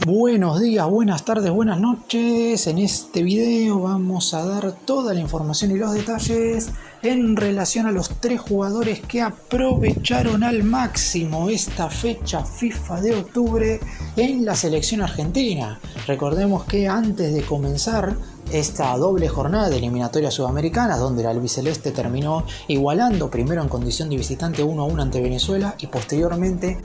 Buenos días, buenas tardes, buenas noches. En este video vamos a dar toda la información y los detalles en relación a los 3 jugadores que aprovecharon al máximo esta fecha FIFA de octubre en la selección argentina. Recordemos que antes de comenzar esta doble jornada de eliminatorias sudamericanas, donde el albiceleste terminó igualando primero en condición de visitante 1-1 ante Venezuela y posteriormente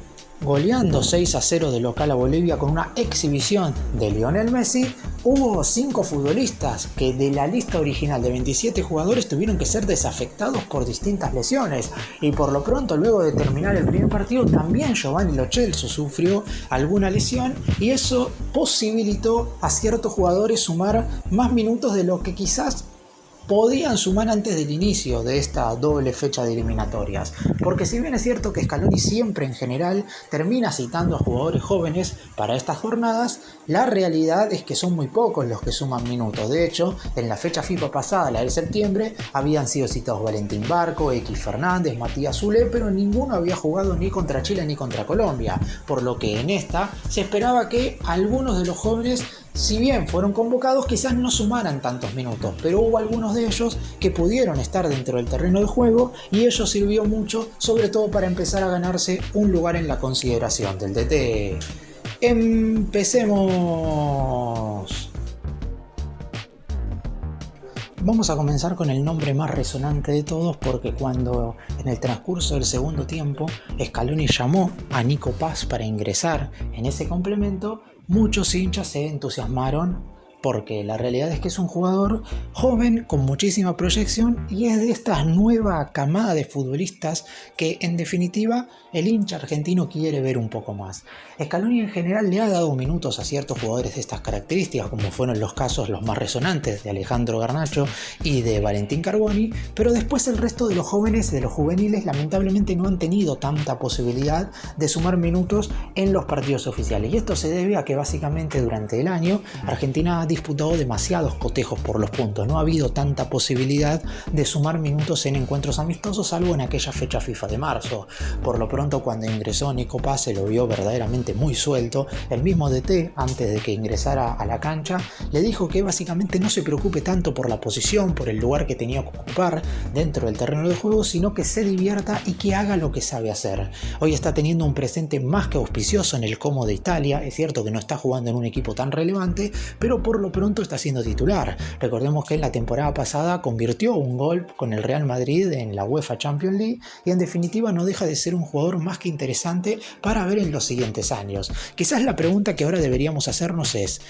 goleando 6-0 de local a Bolivia con una exhibición de Lionel Messi, hubo 5 futbolistas que de la lista original de 27 jugadores tuvieron que ser desafectados por distintas lesiones. Y por lo pronto, luego de terminar el primer partido, también Giovanni Lo Celso sufrió alguna lesión y eso posibilitó a ciertos jugadores sumar más minutos de lo que quizás podían sumar antes del inicio de esta doble fecha de eliminatorias. Porque si bien es cierto que Scaloni siempre en general termina citando a jugadores jóvenes para estas jornadas, la realidad es que son muy pocos los que suman minutos. De hecho, en la fecha FIFA pasada, la de septiembre, habían sido citados Valentín Barco, X Fernández, Matías Zule, pero ninguno había jugado ni contra Chile ni contra Colombia. Por lo que en esta se esperaba que algunos de los jóvenes, si bien fueron convocados, quizás no sumaran tantos minutos, pero hubo algunos de ellos que pudieron estar dentro del terreno de juego y ello sirvió mucho, sobre todo para empezar a ganarse un lugar en la consideración del DT. ¡Empecemos! Vamos a comenzar con el nombre más resonante de todos, porque cuando en el transcurso del segundo tiempo Scaloni llamó a Nico Paz para ingresar en ese complemento, muchos hinchas se entusiasmaron porque la realidad es que es un jugador joven con muchísima proyección y es de esta nueva camada de futbolistas que en definitiva el hincha argentino quiere ver un poco más. Scaloni en general le ha dado minutos a ciertos jugadores de estas características, como fueron los casos los más resonantes de Alejandro Garnacho y de Valentín Carboni, pero después el resto de los jóvenes, de los juveniles, lamentablemente no han tenido tanta posibilidad de sumar minutos en los partidos oficiales, y esto se debe a que básicamente durante el año Argentina ha disputado demasiados cotejos por los puntos. No ha habido tanta posibilidad de sumar minutos en encuentros amistosos, salvo en aquella fecha FIFA de marzo. Por lo pronto, cuando ingresó Nico Paz, se lo vio verdaderamente muy suelto. El mismo DT, antes de que ingresara a la cancha, le dijo que básicamente no se preocupe tanto por la posición, por el lugar que tenía que ocupar dentro del terreno de juego, sino que se divierta y que haga lo que sabe hacer. Hoy está teniendo un presente más que auspicioso en el Como de Italia. Es cierto que no está jugando en un equipo tan relevante, pero por lo pronto está siendo titular. Recordemos que en la temporada pasada convirtió un gol con el Real Madrid en la UEFA Champions League y en definitiva no deja de ser un jugador más que interesante para ver en los siguientes años. Quizás la pregunta que ahora deberíamos hacernos es: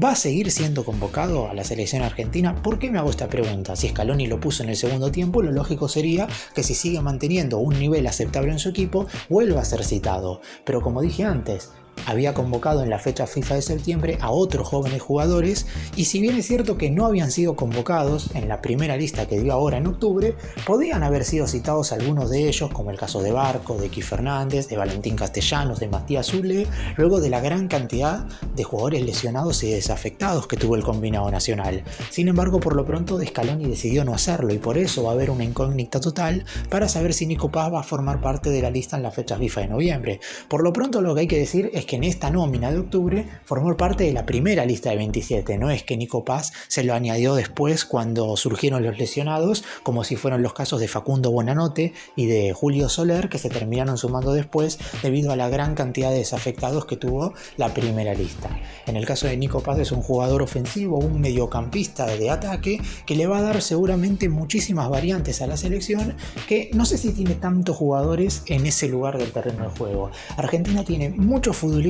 ¿va a seguir siendo convocado a la selección argentina? ¿Por qué me hago esta pregunta? Si Scaloni lo puso en el segundo tiempo, lo lógico sería que si sigue manteniendo un nivel aceptable en su equipo, vuelva a ser citado. Pero como dije antes, había convocado en la fecha FIFA de septiembre a otros jóvenes jugadores y si bien es cierto que no habían sido convocados en la primera lista que dio ahora en octubre, podían haber sido citados algunos de ellos, como el caso de Barco, de X Fernández, de Valentín Castellanos, de Matías Zule, luego de la gran cantidad de jugadores lesionados y desafectados que tuvo el combinado nacional. Sin embargo, por lo pronto Scaloni decidió no hacerlo y por eso va a haber una incógnita total para saber si Nico Paz va a formar parte de la lista en la fecha FIFA de noviembre. Por lo pronto, lo que hay que decir es que en esta nómina de octubre formó parte de la primera lista de 27, no es que Nico Paz se lo añadió después cuando surgieron los lesionados, como si fueron los casos de Facundo Buonanotte y de Julio Soler, que se terminaron sumando después debido a la gran cantidad de desafectados que tuvo la primera lista. En el caso de Nico Paz es un jugador ofensivo, un mediocampista de ataque que le va a dar seguramente muchísimas variantes a la selección, que no sé si tiene tantos jugadores en ese lugar del terreno de juego. Argentina tiene muchos futbolistas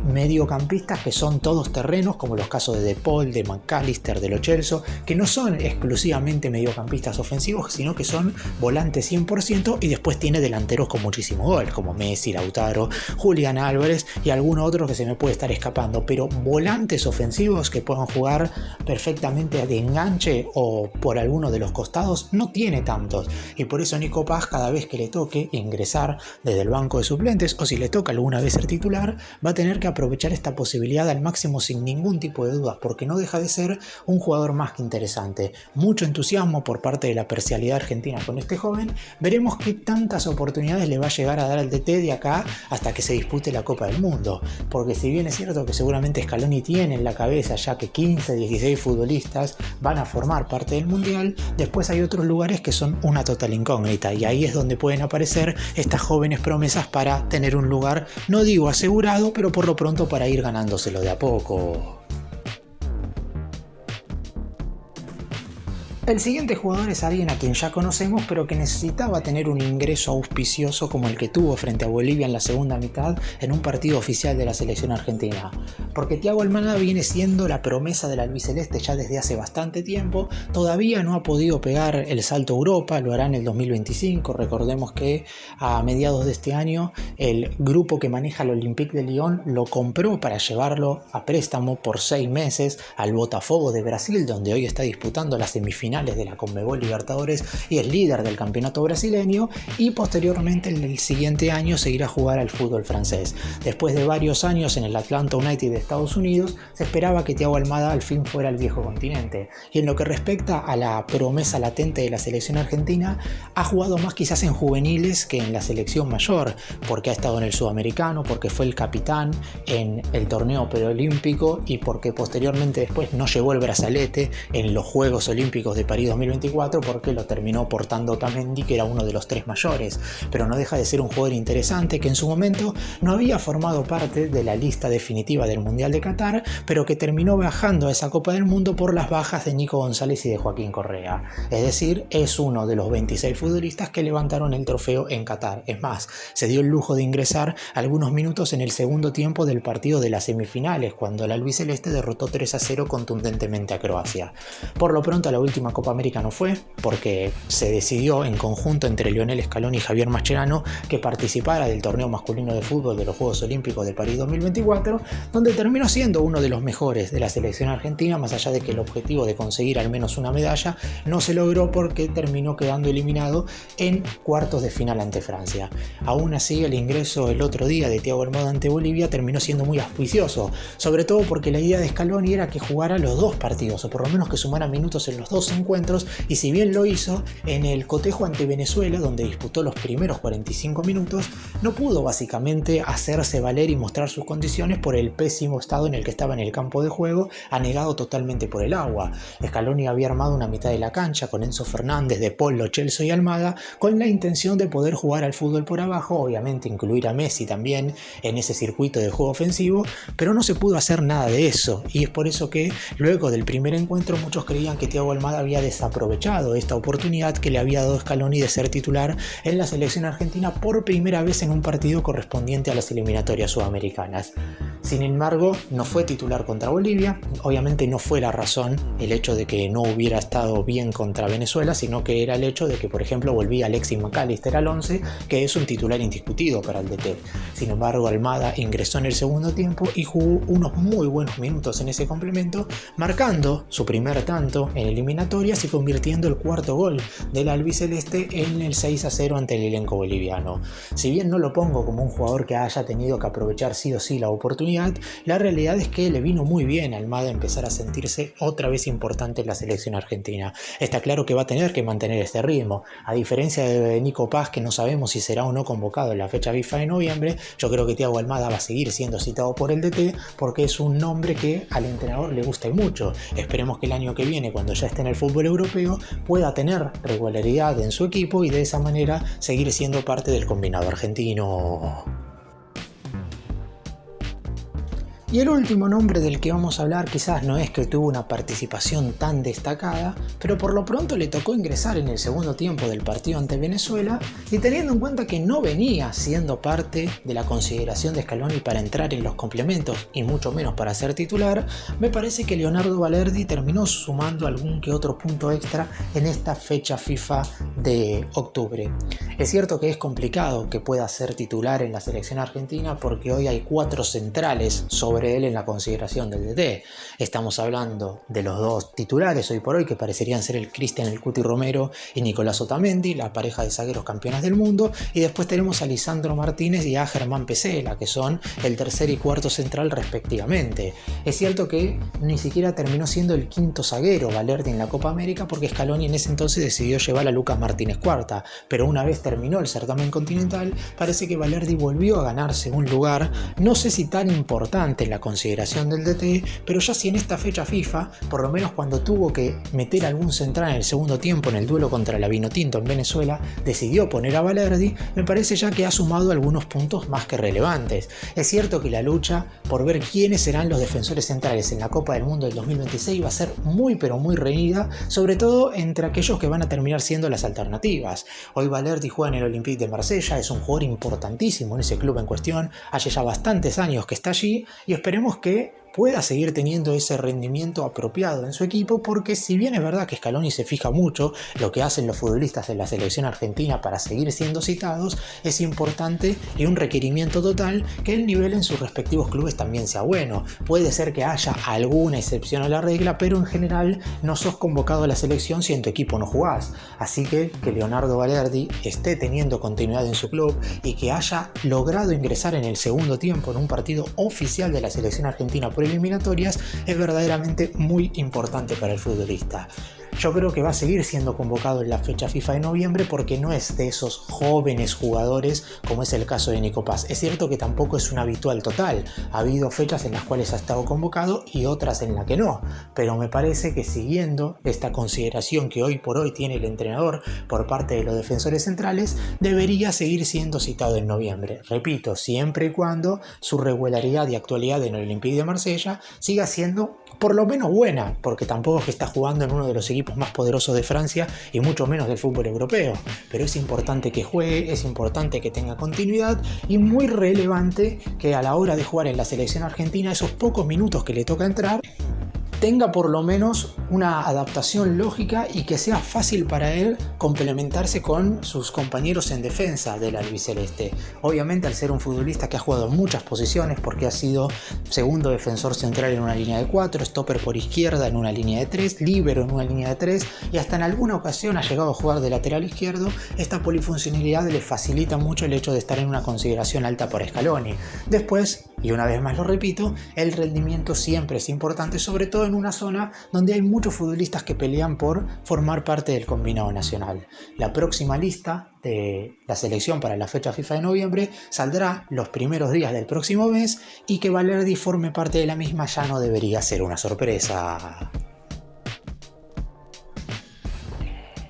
mediocampistas que son todos terrenos, como los casos de Paul, de McAllister, de Lo Celso, que no son exclusivamente mediocampistas ofensivos, sino que son volantes 100%, y después tiene delanteros con muchísimo gol, como Messi, Lautaro, Julián Álvarez y alguno otro que se me puede estar escapando, pero volantes ofensivos que puedan jugar perfectamente de enganche o por alguno de los costados no tiene tantos, y por eso Nico Paz, cada vez que le toque ingresar desde el banco de suplentes o si le toca alguna vez ser titular, va a tener que aprovechar esta posibilidad al máximo sin ningún tipo de dudas, porque no deja de ser un jugador más que interesante. Mucho entusiasmo por parte de la parcialidad argentina con este joven. Veremos qué tantas oportunidades le va a llegar a dar al DT de acá hasta que se dispute la Copa del Mundo, porque si bien es cierto que seguramente Scaloni tiene en la cabeza ya que 15, 16 futbolistas van a formar parte del Mundial, después hay otros lugares que son una total incógnita, y ahí es donde pueden aparecer estas jóvenes promesas para tener un lugar, no digo asegurado, pero por lo pronto para ir ganándoselo de a poco. El siguiente jugador es alguien a quien ya conocemos, pero que necesitaba tener un ingreso auspicioso como el que tuvo frente a Bolivia en la segunda mitad en un partido oficial de la selección argentina. Porque Thiago Almada viene siendo la promesa del albiceleste ya desde hace bastante tiempo, todavía no ha podido pegar el salto a Europa, lo hará en el 2025. Recordemos que a mediados de este año el grupo que maneja el Olympique de Lyon lo compró para llevarlo a préstamo por 6 meses al Botafogo de Brasil, donde hoy está disputando las semifinales de la Conmebol Libertadores y es líder del campeonato brasileño, y posteriormente el siguiente año se irá a jugar al fútbol francés. Después de varios años en el Atlanta United de Estados Unidos, se esperaba que Thiago Almada al fin fuera al viejo continente. Y en lo que respecta a la promesa latente de la selección argentina, ha jugado más quizás en juveniles que en la selección mayor, porque ha estado en el Sudamericano, porque fue el capitán en el torneo preolímpico y porque posteriormente después no llevó el brazalete en los Juegos Olímpicos de París 2024 porque lo terminó portando Otamendi, que era uno de los 3 mayores, pero no deja de ser un jugador interesante que en su momento no había formado parte de la lista definitiva del Mundial de Qatar, pero que terminó bajando a esa Copa del Mundo por las bajas de Nico González y de Joaquín Correa. Es decir, es uno de los 26 futbolistas que levantaron el trofeo en Qatar. Es más, se dio el lujo de ingresar algunos minutos en el segundo tiempo del partido de las semifinales, cuando el albiceleste derrotó 3-0 contundentemente a Croacia. Por lo pronto, la última Copa América no fue, porque se decidió en conjunto entre Lionel Scaloni y Javier Mascherano que participara del torneo masculino de fútbol de los Juegos Olímpicos de París 2024, donde terminó siendo uno de los mejores de la selección argentina, más allá de que el objetivo de conseguir al menos una medalla no se logró porque terminó quedando eliminado en cuartos de final ante Francia. Aún así, el ingreso el otro día de Thiago Almada ante Bolivia terminó siendo muy auspicioso, sobre todo porque la idea de Scaloni era que jugara los dos partidos, o por lo menos que sumara minutos en los dos encuentros, y si bien lo hizo en el cotejo ante Venezuela, donde disputó los primeros 45 minutos, no pudo básicamente hacerse valer y mostrar sus condiciones por el pésimo estado en el que estaba en el campo de juego, anegado totalmente por el agua. Scaloni había armado una mitad de la cancha con Enzo Fernández, De Paul, Lo Celso y Almada, con la intención de poder jugar al fútbol por abajo, obviamente incluir a Messi también en ese circuito de juego ofensivo, pero no se pudo hacer nada de eso, y es por eso que luego del primer encuentro muchos creían que Thiago Almada había desaprovechado esta oportunidad que le había dado Scaloni de ser titular en la selección argentina por primera vez en un partido correspondiente a las eliminatorias sudamericanas. Sin embargo, no fue titular contra Bolivia. Obviamente no fue la razón el hecho de que no hubiera estado bien contra Venezuela, sino que era el hecho de que, por ejemplo, volvía Alexis McAllister al 11, que es un titular indiscutido para el DT. Sin embargo, Almada ingresó en el segundo tiempo y jugó unos muy buenos minutos en ese complemento, marcando su primer tanto en eliminatorias y convirtiendo el cuarto gol del albiceleste en el 6-0 ante el elenco boliviano. Si bien no lo pongo como un jugador que haya tenido que aprovechar sí o sí la oportunidad, la realidad es que le vino muy bien a Almada empezar a sentirse otra vez importante en la selección argentina. Está claro que va a tener que mantener este ritmo. A diferencia de Nico Paz, que no sabemos si será o no convocado en la fecha FIFA de noviembre, yo creo que Thiago Almada va a seguir siendo citado por el DT porque es un nombre que al entrenador le gusta mucho. Esperemos que el año que viene, cuando ya esté en el fútbol europeo, pueda tener regularidad en su equipo y de esa manera seguir siendo parte del combinado argentino. Y el último nombre del que vamos a hablar quizás no es que tuvo una participación tan destacada, pero por lo pronto le tocó ingresar en el segundo tiempo del partido ante Venezuela, y teniendo en cuenta que no venía siendo parte de la consideración de Scaloni para entrar en los complementos y mucho menos para ser titular, me parece que Leonardo Balerdi terminó sumando algún que otro punto extra en esta fecha FIFA de octubre. Es cierto que es complicado que pueda ser titular en la selección argentina porque hoy hay 4 centrales sobre sobre él en la consideración del DT. Estamos hablando de los dos titulares hoy por hoy, que parecerían ser el Cristian El Cuti Romero y Nicolás Otamendi, la pareja de zagueros campeones del mundo, y después tenemos a Lisandro Martínez y a Germán Pesela, que son el tercer y cuarto central respectivamente. Es cierto que ni siquiera terminó siendo el quinto zaguero Valerdi en la Copa América, porque Scaloni en ese entonces decidió llevar a Lucas Martínez cuarta, pero una vez terminó el certamen continental, parece que Valerdi volvió a ganarse un lugar, no sé si tan importante en la consideración del DT, pero ya si en esta fecha FIFA, por lo menos cuando tuvo que meter algún central en el segundo tiempo en el duelo contra la Vinotinto en Venezuela, decidió poner a Valerdi, me parece ya que ha sumado algunos puntos más que relevantes. Es cierto que la lucha por ver quiénes serán los defensores centrales en la Copa del Mundo del 2026 va a ser muy pero muy reñida, sobre todo entre aquellos que van a terminar siendo las alternativas. Hoy Valerdi juega en el Olympique de Marsella, es un jugador importantísimo en ese club en cuestión, hace ya bastantes años que está allí y esperemos que pueda seguir teniendo ese rendimiento apropiado en su equipo, porque si bien es verdad que Scaloni se fija mucho lo que hacen los futbolistas en la selección argentina para seguir siendo citados, es importante y un requerimiento total que el nivel en sus respectivos clubes también sea bueno. Puede ser que haya alguna excepción a la regla, pero en general no sos convocado a la selección si en tu equipo no jugás. Así que Leonardo Valerdi esté teniendo continuidad en su club y que haya logrado ingresar en el segundo tiempo en un partido oficial de la selección argentina por eliminatorias es verdaderamente muy importante para el futbolista. Yo creo que va a seguir siendo convocado en la fecha FIFA de noviembre porque no es de esos jóvenes jugadores como es el caso de Nico Paz. Es cierto que tampoco es un habitual total. Ha habido fechas en las cuales ha estado convocado y otras en las que no. Pero me parece que siguiendo esta consideración que hoy por hoy tiene el entrenador por parte de los defensores centrales, debería seguir siendo citado en noviembre. Repito, siempre y cuando su regularidad y actualidad en el Olympique de Marsella siga siendo por lo menos buena, porque tampoco es que está jugando en uno de los equipos más poderosos de Francia y mucho menos del fútbol europeo, pero es importante que juegue, es importante que tenga continuidad y muy relevante que a la hora de jugar en la selección argentina, esos pocos minutos que le toca entrar, tenga por lo menos una adaptación lógica y que sea fácil para él complementarse con sus compañeros en defensa del albiceleste. Obviamente, al ser un futbolista que ha jugado en muchas posiciones, porque ha sido segundo defensor central en una línea de 4, stopper por izquierda en una línea de 3, líbero en una línea de 3 y hasta en alguna ocasión ha llegado a jugar de lateral izquierdo, esta polifuncionalidad le facilita mucho el hecho de estar en una consideración alta por Scaloni. Después, y una vez más lo repito, el rendimiento siempre es importante, sobre todo en una zona donde hay muchos futbolistas que pelean por formar parte del combinado nacional. La próxima lista de la selección para la fecha FIFA de noviembre saldrá los primeros días del próximo mes y que Valerdi forme parte de la misma ya no debería ser una sorpresa.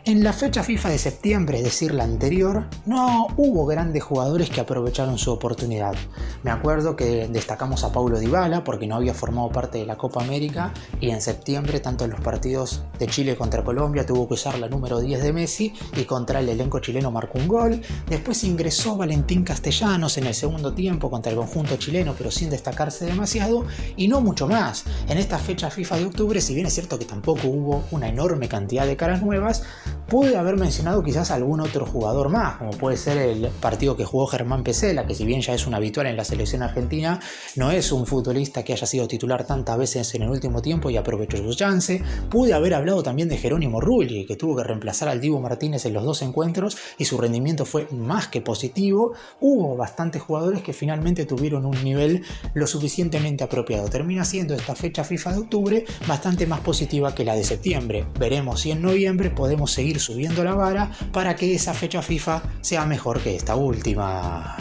En la fecha FIFA de septiembre, es decir, la anterior, no hubo grandes jugadores que aprovecharon su oportunidad. Me acuerdo que destacamos a Paulo Dybala porque no había formado parte de la Copa América y en septiembre, tanto en los partidos de Chile contra Colombia, tuvo que usar la número 10 de Messi y contra el elenco chileno marcó un gol. Después ingresó Valentín Castellanos en el segundo tiempo contra el conjunto chileno, pero sin destacarse demasiado y no mucho más. En esta fecha FIFA de octubre, si bien es cierto que tampoco hubo una enorme cantidad de caras nuevas, pude haber mencionado quizás algún otro jugador más, como puede ser el partido que jugó Germán Pesela, que si bien ya es un habitual en la selección argentina, no es un futbolista que haya sido titular tantas veces en el último tiempo y aprovechó su chance. Pude haber hablado también de Jerónimo Rulli, que tuvo que reemplazar al Dibu Martínez en los dos encuentros y su rendimiento fue más que positivo. Hubo bastantes jugadores que finalmente tuvieron un nivel lo suficientemente apropiado. Termina siendo esta fecha FIFA de octubre bastante más positiva que la de septiembre. Veremos si en noviembre podemos seguir subiendo la vara para que esa fecha FIFA sea mejor que esta última.